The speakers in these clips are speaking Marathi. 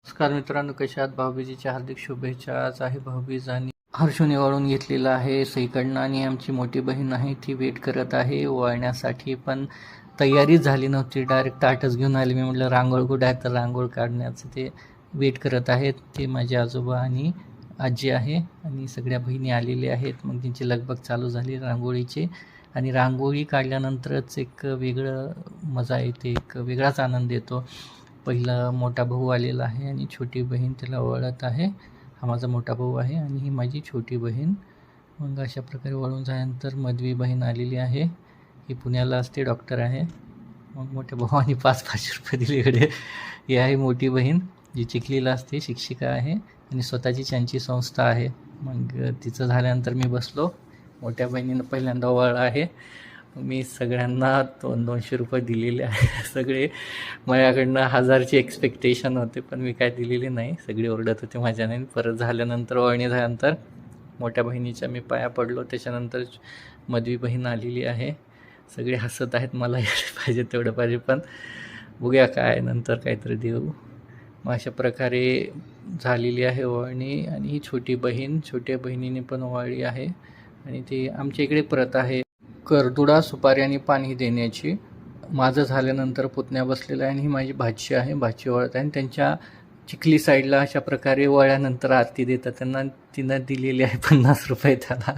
नमस्कार मित्रांनो, कशा आहात? भाऊबीजेच्या हार्दिक शुभेच्छा. आज आहे भाऊबीज आणि हर्षूने वळून घेतलेला आहे सईकडनं आणि आमची मोठी बहीण आहे ती वेट करत आहे वळण्यासाठी, पण तयारीच झाली नव्हती. डायरेक्ट ताटच घेऊन आले. मी म्हटलं रांगोळ कुठे आहे, तर रांगोळ काढण्याचं ते वेट करत आहेत. ते माझे आजोबा आणि आजी आहे आणि सगळ्या बहिणी आलेल्या आहेत. मग त्यांची लगबग चालू झाली रांगोळीची आणि रांगोळी काढल्यानंतरच एक वेगळं मजा येते, एक वेगळाच आनंद येतो. पहिला मोठा भाऊ आलेला आहे आणि छोटी बहीण त्याला ओवाळत आहे. हा माझा मोठा भाऊ आहे आणि ही माझी छोटी बहीण. मग अशा प्रकारे वळून झाल्यानंतर मधवी बहीण आलेली आहे. ही पुण्याला असते, डॉक्टर आहे. मग मोठ्या भावाने 5-5 रुपये दिले इकडे. ही आहे मोठी बहीण, जी चिखलीला असते, शिक्षिका आहे आणि स्वतःची त्यांची संस्था आहे. मग तिचं झाल्यानंतर मी बसलो. मोठ्या बहिणीनं पहिल्यांदा ओवाळलं आहे. मी सगळ्यांना 200-200 रुपये दिलेले आहे. सगळे माझ्याकडनं 1000ची एक्सपेक्टेशन होते, पण मी काय दिलेली नाही. सगळे ओरडत होते माझ्याने. परत झाल्यानंतर ओवाळणी झाल्यानंतर मोठ्या बहिणीच्या मी पाया पडलो. त्याच्यानंतर मधवी बहीण आलेली आहे. सगळे हसत आहेत. मला पाहिजे तेवढं पाहिजे, पण बघूया काय नंतर काहीतरी देऊ. मग अशा प्रकारे झालेली आहे ओवाळणी. आणि ही छोटी बहीण, छोट्या बहिणीने पण ओवाळली आहे. आणि ती आमच्या इकडे प्रथा आहे करदुडा, सुपारी आणि पाणी देण्याची. माझं झाल्यानंतर पुतण्या बसलेला आहे आणि ही माझी भाची आहे. भाची ओवाळत आहे आणि त्यांच्या चिखली साईडला अशा प्रकारे ओवाळल्यानंतर आरती देतात. त्यांना तिनं दिलेली आहे 50 रुपये त्याला.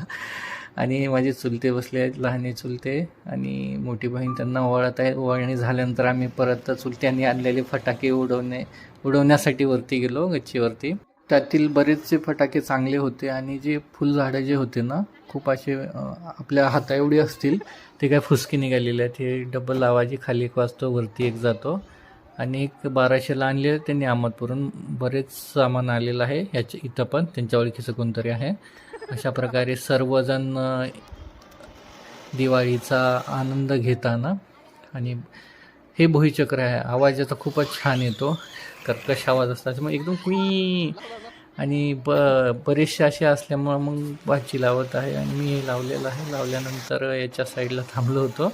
आणि माझे चुलते बसले आहेत, लहाने चुलते आणि मोठी बहीण त्यांना ओवाळत आहे. ओवाळणी झाल्यानंतर आम्ही परत चुलत्यांनी आणलेले फटाके उडवण्यासाठी वरती गेलो, गच्चीवरती. त्यातील बरेचसे फटाके चांगले होते आणि जे फुलझाडं जे होते ना, खूप असे आपल्या हाता एवढी असतील, ते काय फुसकी निघालेले आहेत. हे डबल आवाजी, खाली एक वाजतो, वरती एक जातो. आणि एक 1200ला आणले त्यांनी अहमदपूरून. बरेच सामान आलेलं आहे ह्याच्या इथं, पण त्यांच्या ओळखीचं कोणतरी आहे. अशा प्रकारे सर्वजण दिवाळीचा आनंद घेताना. आणि हे भुईचक्र आहे, आवाज याचा खूपच छान येतो, कर्कश आवाज असतात, मग एकदम कुई. आणि बरेचसे असे असल्यामुळं मग भाजी लावत आहे आणि मी लावलेलं आहे. लावल्यानंतर याच्या साईडला थांबलो होतो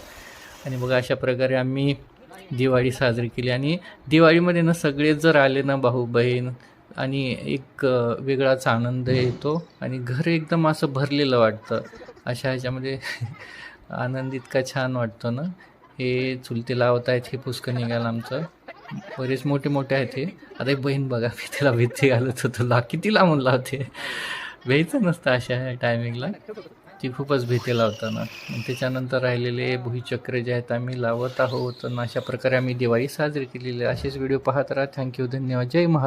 आणि बघा अशा प्रकारे आम्ही दिवाळी साजरी केली. आणि दिवाळीमध्ये ना सगळे जर आले ना, भाऊ बहीण, आणि एक वेगळाच आनंद येतो आणि घर एकदम असं भरलेलं वाटतं. अशा ह्याच्यामध्ये आनंद इतका छान वाटतो ना. हे चुलते लावत आहेत, हे पुष्कळ निघालं आमचं. बरेच मोठे मोठे आहेत हे. आता एक बहीण बघा, मी त्याला भीती घालत होतो, किती लावून लावते. भ्यायचं नसतं अशा टायमिंगला, ती खूपच भीती लावताना. त्याच्यानंतर राहिलेले भुईचक्र जे आहेत आम्ही लावत आहोत. अशा प्रकारे आम्ही दिवाळी साजरी केलेली आहे. असेच व्हिडिओ पाहत राहा. थँक्यू, धन्यवाद. जय महाराज.